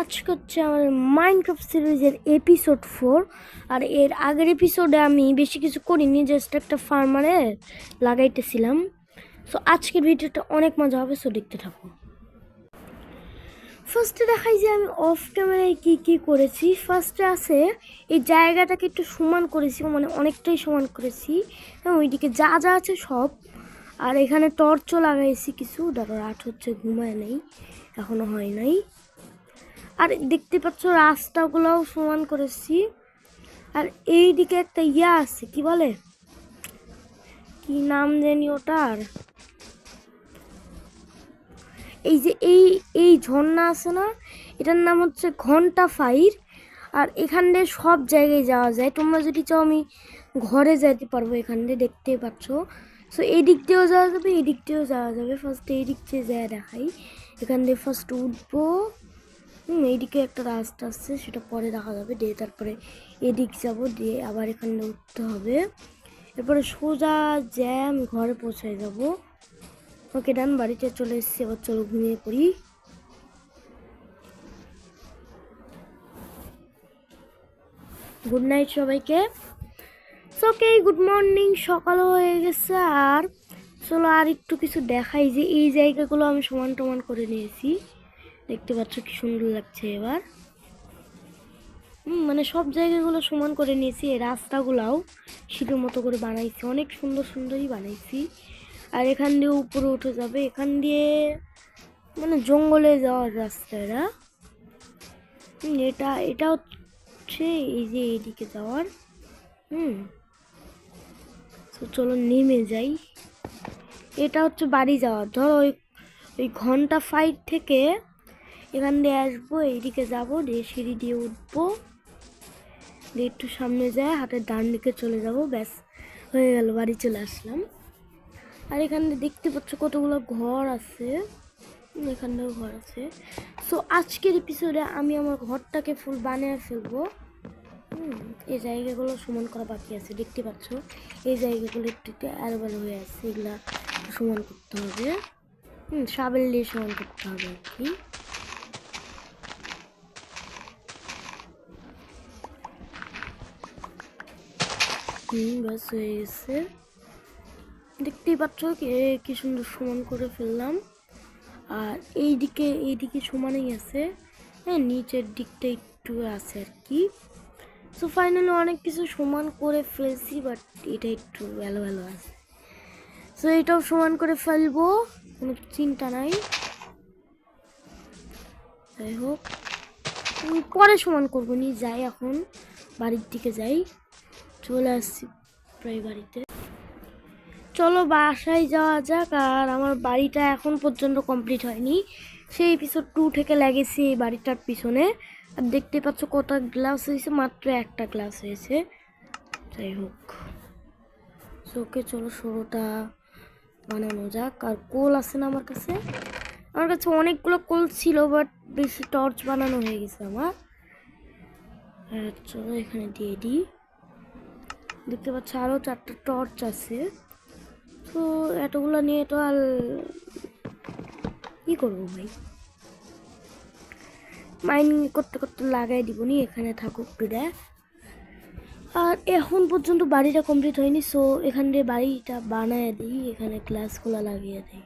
আজকে হচ্ছে আমার মাইনক্রাফট সিরিজের এপিসোড 4। আর এর আগের এপিসোডে আমি বেশি কিছু করিনি, জাস্ট একটা ফার্মারে লাগাইতেছিলাম। সো আজকের ভিডিওটা অনেক মজা হবে, সো দেখতে থাকো। ফার্স্টে দেখাই যে আমি অফ ক্যামেরায় কী কী করেছি। ফার্স্টে আছে এই জায়গাটাকে একটু সমান করেছি, মানে অনেকটাই সমান করেছি। হ্যাঁ, ওইদিকে যা যা আছে সব। আর এখানে টর্চও লাগাইছি কিছু। রাত হচ্ছে, ঘুমায় নেই, এখনো হয় নাই। আর দেখতে পাচ্ছ রাস্তাগুলোও সমান করেছি। আর এই দিকে একটা ইয়া আছে, কি বলে, কি নাম জানি ওটার, এই যে এই ঝর্ণা আছে না, এটার নাম হচ্ছে ঘন্টা ফাইর। আর এখান দিয়ে সব জায়গায় যাওয়া যায়। তোমরা যদি চাও আমি ঘরে যাইতে পারবো এখান দিয়ে, দেখতে পাচ্ছ। সো এই দিক দিয়েও যাওয়া যাবে, এই দিক দিয়েও যাওয়া যাবে। ফার্স্ট এই দিক দিয়ে যায় দেখাই। এখান দিয়ে ফার্স্ট উঠবো। এইদিকে একটা রাস্তা আছে, সেটা পরে দেখা যাবে। দিয়ে তারপরে এদিক যাব, দিয়ে আবার এখানে উঠতে হবে। এরপরে সোজা জ্যাম ঘরে পৌঁছায় যাব। ওকে ডান, বাড়িতে চলে এসেছি। আবার চলো ঘুমিয়ে পড়ি। গুড নাইট সবাইকে। ওকে, গুড মর্নিং, সকালও হয়ে গেছে। আর চলো আর একটু কিছু দেখাই যে এই জায়গাগুলো আমি সমান টমান করে নিয়েছি। দেখতে পাচ্ছ কি সুন্দর লাগছে এবার। মানে সব জায়গাগুলো সমান করে নিয়েছি। এই রাস্তাগুলাও সিঁড়ির মতো করে বানাইছি, অনেক সুন্দর সুন্দরই বানাইছি। আর এখান দিয়ে উপরে উঠে যাবে, এখান দিয়ে মানে জঙ্গলে যাওয়ার রাস্তা এরা। এটা হচ্ছে এই যে এইদিকে যাওয়ার। তো চলো নেমে যাই। এটা হচ্ছে বাড়ি যাওয়ার। ধরো ওই ঘন্টা ফাইট থেকে এখান দিয়ে আসবো, এইদিকে যাবো, দিয়ে সিঁড়ি দিয়ে উঠবো, দিয়ে একটু সামনে যায় হাতের ডান দিকে চলে যাব, ব্যাস হয়ে গেল, বাড়ি চলে আসলাম। আর এখানে দেখতে পাচ্ছ কতগুলো ঘর আছে, এখানেও ঘর আছে। সো আজকের এপিসোডে আমি আমার ঘরটাকে ফুল বানিয়ে ফেলবো। এই জায়গাগুলো সমান করা বাকি আছে, দেখতে পাচ্ছ এই জায়গাগুলো একটু একটু আলবালো হয়ে আছে, এগুলা সমান করতে হবে। শাবেল দিয়ে সমান করতে হবে আর কি। বাস হয়ে গেছে, দেখতেই পাচ্ছ কি সুন্দর সমান করে ফেললাম। আর এইদিকে সমানই আছে, হ্যাঁ, নিচের দিকটা একটু আছে আর কি। সো ফাইনালি অনেক কিছু সমান করে ফেলছি, বাট এটা একটু ভালো ভালো আছে। সো এটাও সমান করে ফেলবো, কোনো চিন্তা নাই। যাই হোক, পরে সমান করবো নি, যাই এখন বাড়ির দিকে যাই। চলে আসছি প্রায় বাড়িতে। চলো বাসায় যাওয়া যাক। আর আমার বাড়িটা এখন পর্যন্ত কমপ্লিট হয়নি, সেই এপিসোড 2 থেকে লেগেছি এই বাড়িটার পিছনে। আর দেখতে পাচ্ছ কত গ্লাস হয়েছে, মাত্র একটা গ্লাস হয়েছে। যাই হোক, ওকে চলো সরোটা বানানো যাক। আর কোল আছে না আমার কাছে অনেকগুলো কোল ছিল, বাট বেশি টর্চ বানানো হয়ে গেছে আমার। চলো এখানে দিয়ে দিই। দেখতে পাচ্ছ আরও 4টা টর্চ আছে। তো এতগুলো নিয়ে তো আর কি করবো ভাই, মাইনিং করতে করতে লাগাই দিব নি, এখানে থাকুক বিদে। আর এখন পর্যন্ত বাড়িটা কমপ্লিট হয়নি, সো এখান দিয়ে বাড়িটা বানায় দিই। এখানে গ্লাসগুলো লাগিয়ে দিই,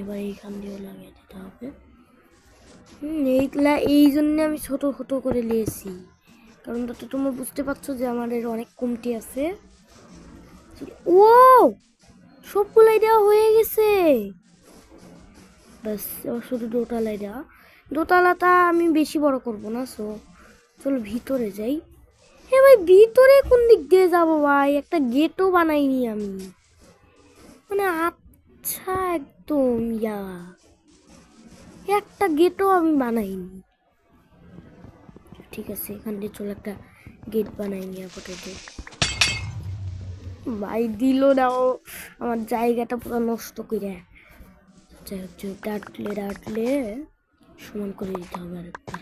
এবার এইখান দিয়েও লাগিয়ে দিতে হবে। এইগুলা এই জন্য আমি ছোট ছোট করে নিয়েছি, কারণ তাতে তোমরা বুঝতে পারছো যে আমাদের অনেক কমতি আছে। ও সবগুলাই দেওয়া হয়ে গেছে, ব্যাস শুধু দোতলায় দেওয়া। দোতলাটা আমি বেশি বড় করব না, সো চলো ভিতরে যাই। হ্যাঁ ভাই, ভিতরে কোন দিক দিয়ে যাবো ভাই, একটা গেটও বানাইনি আমি, মানে আচ্ছা একদম একটা গেটও আমি বানাইনি। ঠিক আছে, এখান দিয়ে চলো একটা গেট বানাইনি আপাতত। ভাই দিল দাও আমার জায়গাটা পুরো নষ্ট করে। ডাটলে সমান করে দিতে হবে আরেকবার।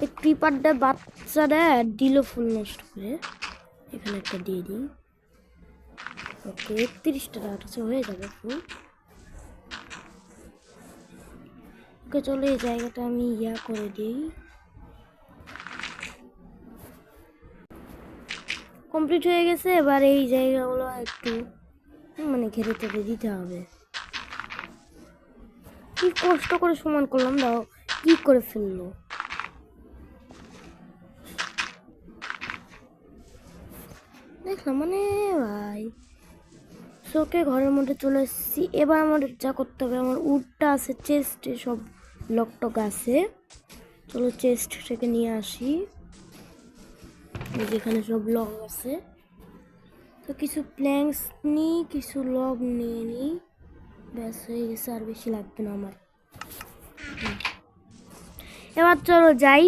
এই ক্রিপারটা বাচ্চাটা দিল ফুল নষ্ট করে। এখানে একটা দিয়ে দিই। ওকে, 31টা ডাট আছে, হয়ে যাবে ফুল। ওকে চলো এই জায়গাটা আমি ইয়া করে দিই। কমপ্লিট হয়ে গেছে। এবার এই জায়গাগুলো একটু মানে ঘেরে টেরে দিতে হবে। কি কষ্ট করে সমান করলাম, দাও কি করে ফেললো। দেখলাম মানে ভাই শোকে ঘরের মধ্যে চলে এসেছি। এবার আমাদের যা করতে হবে, আমার উডটা আছে চেস্টে, সব লকটক আছে। চলো চেস্ট থেকে নিয়ে আসি, যেখানে সব লক আছে। তো কিছু প্ল্যাঙ্কস নিই, কিছু লক নিয়ে নিই, ব্যাস হয়ে গেছে, আর বেশি লাগবে না আমার। এবার চলো যাই।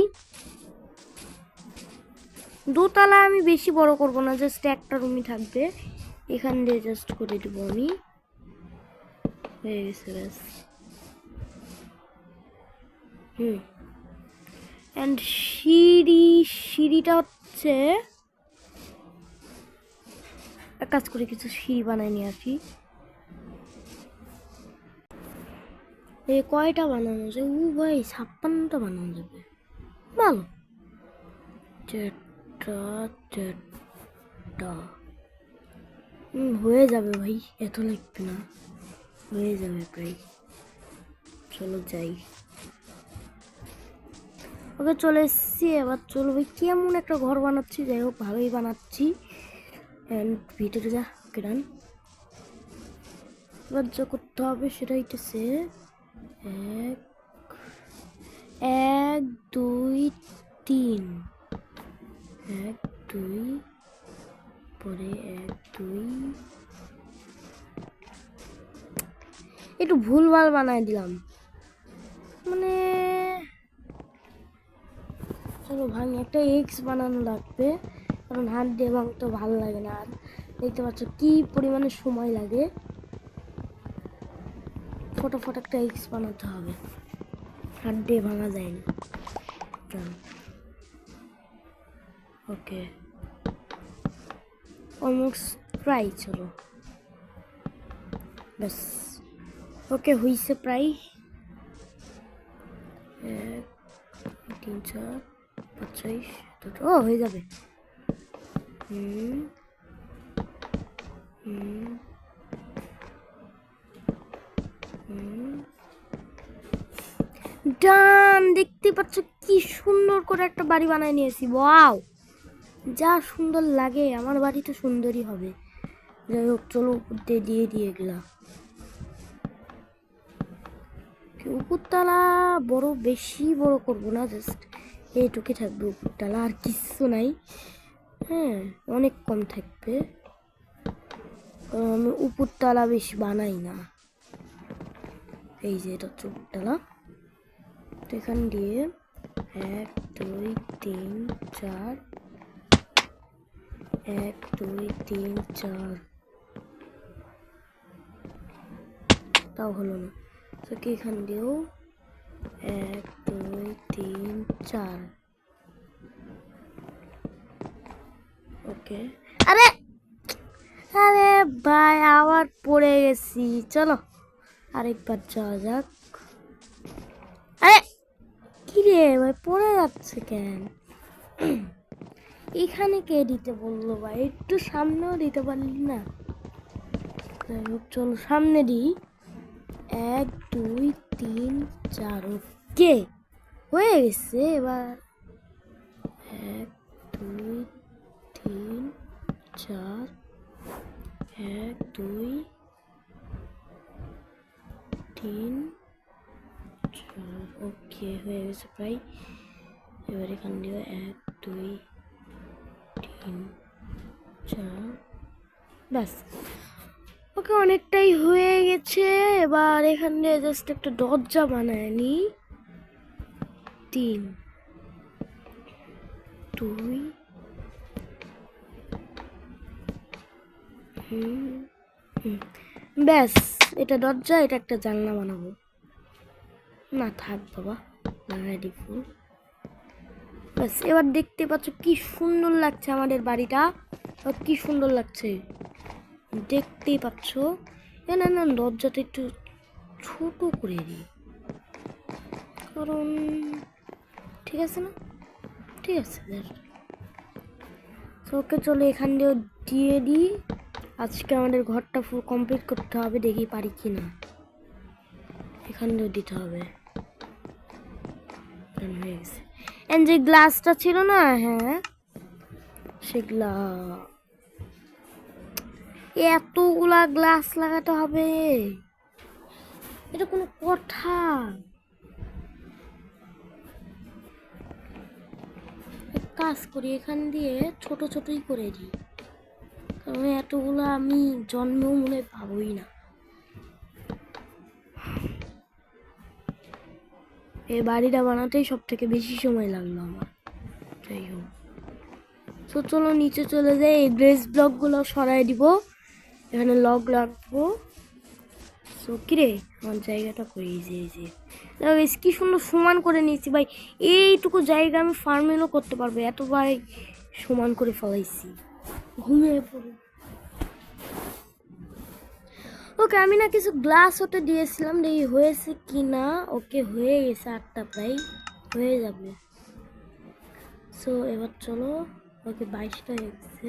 দোতলা আমি বেশি বড় করব না, জাস্ট একটা রুমই থাকবে। এখান দিয়ে জাস্ট করে দেবো আমি, হয়ে গেছে ব্যাস। অ্যান্ড সিঁড়িটা হচ্ছে এক কাজ করে কিছু সিঁড়ি বানাই নিয়ে আসি। এই কয়টা বানানো যায়? ও ভাই 56টা বানানো যাবে, ভালো। চারটা হয়ে যাবে ভাই, এত লাগবে না, হয়ে যাবে প্রায়। চলো যাই। ওকে চলে এসছি। এবার চলো ভাই, কেমন একটা ঘর বানাচ্ছি, যাই হোক ভালোই বানাচ্ছি। অ্যান্ড ভিতরে যা কেরান। এবার যা করতে হবে সেটা হইতেছে 1 2 3, 1 2 পরে 1 2, একটু ভুলভাল বানাই দিলাম মানে। চলো ভাঙি, একটা এক্স বানানো লাগবে, কারণ হাত দিয়ে ভাঙতে ভালো লাগে না। আর দেখতে পাচ্ছ কি পরিমাণে সময় লাগে, ফটাফট একটা এক্স বানাতে হবে, হাত দিয়ে ভাঙা যায় না। ওকে অলমোস্ট প্রায়, চলো ব্যাস। ওকে হয়েছে প্রায়। 1 3 4 5 6 7 ও হয়ে যাবে। ডান, দেখতে পাচ্ছ কি সুন্দর করে একটা বাড়ি বানায় নিয়েছি। ওয়াও, যা সুন্দর লাগে, আমার বাড়ি তো সুন্দরই হবে। যাই হোক চলো উপর দিয়ে দিয়ে গেলাম। উপরতলা বড়, বেশি বড় করবো না, জাস্ট এইটুকুই থাকবে উপরতলা, আর কিচ্ছু নাই। হ্যাঁ অনেক কম থাকবে, কারণ আমি উপরতলা বেশি বানাই না। এই যে এটা হচ্ছে উপরতলা। তো এখান দিয়ে 1 2 3 4, 1 2 3 4, তাও হলো না। তো কি এখান দিয়েও 1 2 3 4। ওকে, আরে আরে ভাই আবার পড়ে গেছি। চলো আরেকবার যাওয়া যাক। আরে কি রে ভাই, পড়ে যাচ্ছে কেন? এখানে কে দিতে বললো ভাই? একটু সামনেও দিতে পারলি না? যাই হোক চলো সামনে দিই। 1 2 3 4, ওকে হয়ে গেছে। এবার 1 2 3 4, 1 2 3 4, ওকে হয়ে গেছে প্রায়। এবার এখান দিয়ে 1 2 3 4, ব্যাস। ওকে অনেকটাই হয়ে গেছে। এবার এখান দিয়ে জাস্ট একটা দরজা বানায় নি। 3 2, ব্যাস। এটা দরজা, এটা একটা জানলা বানাবো না, থাক বাবা লাগাই দি ফুল। ব্যাস এবার দেখতে পাচ্ছ কি সুন্দর লাগছে আমাদের বাড়িটা, কি সুন্দর লাগছে দেখতেই পাচ্ছ। না না দরজাটা একটু ছোট করে দিই, কারণ ঠিক আছে না, ঠিক আছে ওকে চলো এখান দিয়েও দিয়ে দিই। আজকে আমাদের ঘরটা ফুল কমপ্লিট করতে হবে, দেখি পারি কি না। এখান দিয়েও দিতে হবে। হয়ে গেছে। এন্ড যে গ্লাসটা ছিল না, হ্যাঁ সেগুলা এতগুলা গ্লাস লাগাতে হবে, এটা কোনো কথা? কাজ করি এখান দিয়ে ছোট ছোটই করে দিই, কারণ এতগুলো আমি জন্মেও মনে পাবোই না। এই বাড়িটা বানাতেই সব থেকে বেশি সময় লাগলো আমার। যাই হোক, তো চলো নিচে চলে যাই, এই গ্রেস ব্লকগুলো সরাই দিব, এখানে লগ রাখবো। তো কিরে আমার জায়গাটা কই, যে কি সুন্দর সমান করে নিয়েছি ভাই, এইটুকু জায়গা আমি ফার্মিংও করতে পারবো, এত ভাই সমান করে ফেলাইছি। ঘুমিয়ে পড়ো। ওকে আমি না কিছু গ্লাস ওটা দিয়েছিলাম, দেখি হয়েছে কি না। ওকে হয়ে গেছে, 8টা প্রায় হয়ে যাবে। সো এবার চলো, ওকে 22টা হয়ে গেছে,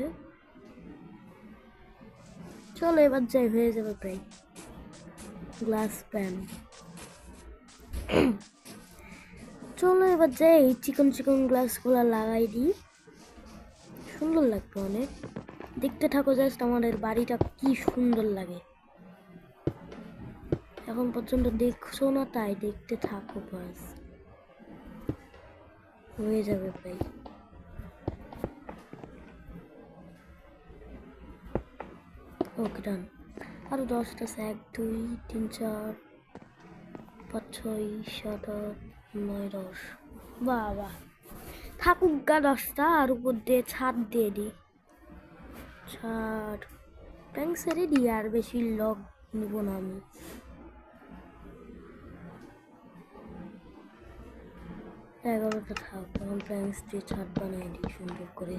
চলো এবার যাই, হয়ে যাবে প্রায় গ্লাস প্যান। চলো এবার যাই, চিকন চিকন গ্লাসগুলো লাগাই দিই, সুন্দর লাগবে অনেক। দেখতে থাকো জাস্ট আমাদের বাড়িটা কি সুন্দর লাগে। এখন পর্যন্ত দেখছো না, তাই দেখতে থাকো বাস, হয়ে যাবে প্রায়। ওকে ডান, আরো 10টা, 1 2 3 4 5 6 7 8 9 10। বাবা থাকুক গা 10টা, আর উপর দিয়ে ছাদ দিয়ে দিই, ছাদ ট্যাঙ্ক সেরে দিই, আর বেশি লগ নিব না আমি। এগারোটা থাক, এখন প্ল্যাঙ্কস দিয়ে ছাদ বানিয়ে দিই সুন্দর করে।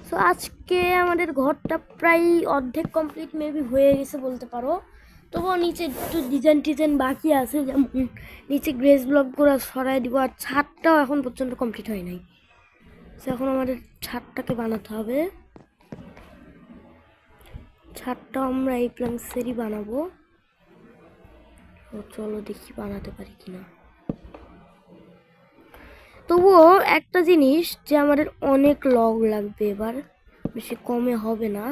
সো আজকে আমাদের ঘরটা প্রায় অর্ধেক কমপ্লিট মেবি হয়ে গেছে বলতে পারো, তবুও নিচে একটু ডিজাইন টিজাইন বাকি আছে, যেমন নিচে গ্রেস ব্লকগুলো সরাই দিব, আর ছাদটাও এখন পর্যন্ত কমপ্লিট হয় নাই। সো এখন আমাদের ছাদটাকে বানাতে হবে, ছাদটাও আমরা এই প্ল্যাঙ্কসেরই বানাবো। তো চলো দেখি বানাতে পারি কিনা। তবুও একটা জিনিস, যে আমাদের অনেক লগ লাগবে এবার, বেশি কমে হবে না।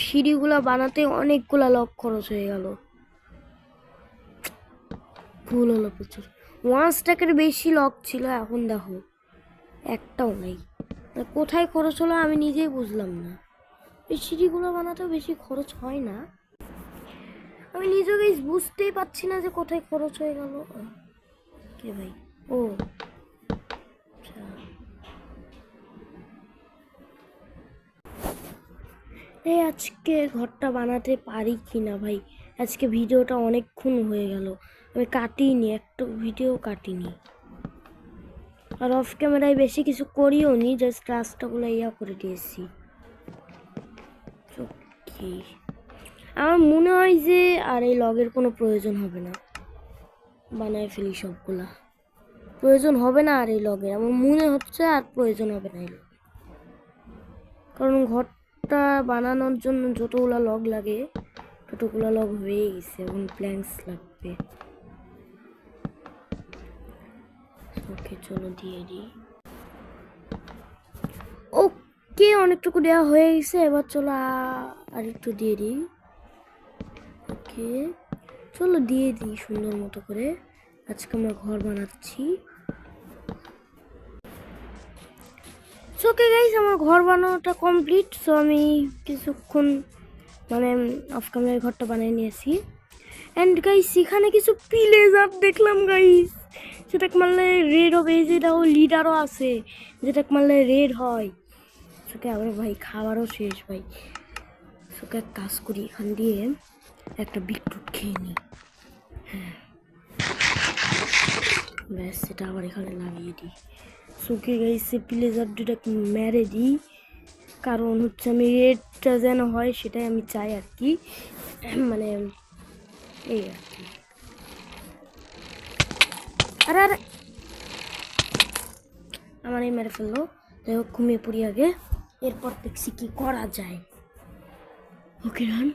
সিঁড়িগুলো বানাতে অনেকগুলা লগ খরচ হয়ে গেল, ভুল হলো প্রচুর। 1 স্ট্যাকের বেশি লগ ছিল, এখন দেখো একটাও নাই। কোথায় খরচ হলো আমি নিজেই বুঝলাম না। এই সিঁড়িগুলো বানাতেও বেশি খরচ হয় না, আমি নিজেকে বুঝতেই পারছি না যে কোথায় খরচ হয়ে গেল। কে ভাই? ও এই আজকে ঘরটা বানাতে পারি কি না ভাই, আজকে ভিডিওটা অনেকক্ষণ হয়ে গেল, আমি কাটিনি, একটা ভিডিও কাটিনি, আর অফ ক্যামেরায় বেশি কিছু করিও নি, জাস্ট রাস্তাগুলো ইয়া করে দিয়েছি। ওকে আমার মনে হয় যে আর এই লগের কোনো প্রয়োজন হবে না, বানায় ফেলি সবগুলা, প্রয়োজন হবে না আর এই লগের, আমার মনে হচ্ছে আর প্রয়োজন হবে না এই লগ, কারণ ঘরটা বানানোর জন্য যতগুলা লগ লাগে ততগুলা লগ হয়ে গেছে, এখন প্ল্যাঙ্কস লাগবে। ওকে চলো দিয়ে দিই। ওকে অনেকটুকু দেওয়া হয়ে গেছে, এবার চলো আর একটু দিয়ে দিই। ওকে চলো দিয়ে দিই সুন্দর মতো করে, আজকে আমরা ঘর বানাচ্ছি। ওকে গাইস আমার ঘর বানানোটা কমপ্লিট। সো আমি কিছুক্ষণ মানে অফ ক্যামেরায় ঘরটা বানিয়ে নিয়েছি। অ্যান্ড গাইস এখানে কিছু পিলেজার দেখলাম গাইস, যেটা মারলে রেড হবে, যেটাও লিডারও আছে যেটা মারলে রেড হয়। সোকে আবার ভাই খাবারও শেষ ভাই, সোকে এক কাজ করি এখান দিয়ে একটা বিটরুট খেয়ে নিই। হ্যাঁ ব্যাস সেটা আবার এখানে লাগিয়ে দিই। সোকে গাইস পিলেজার দুটা মেরে দিই, কারণ হচ্ছে আমি রেডটা যেন হয় সেটাই আমি চাই আর কি, মানে এই আর কি। আরে আরে আমার এই মেরে ফেললো। যাই হোক ঘুমিয়ে পড়ি আগে, এরপর দেখছি কি করা যায়। ওকে রান।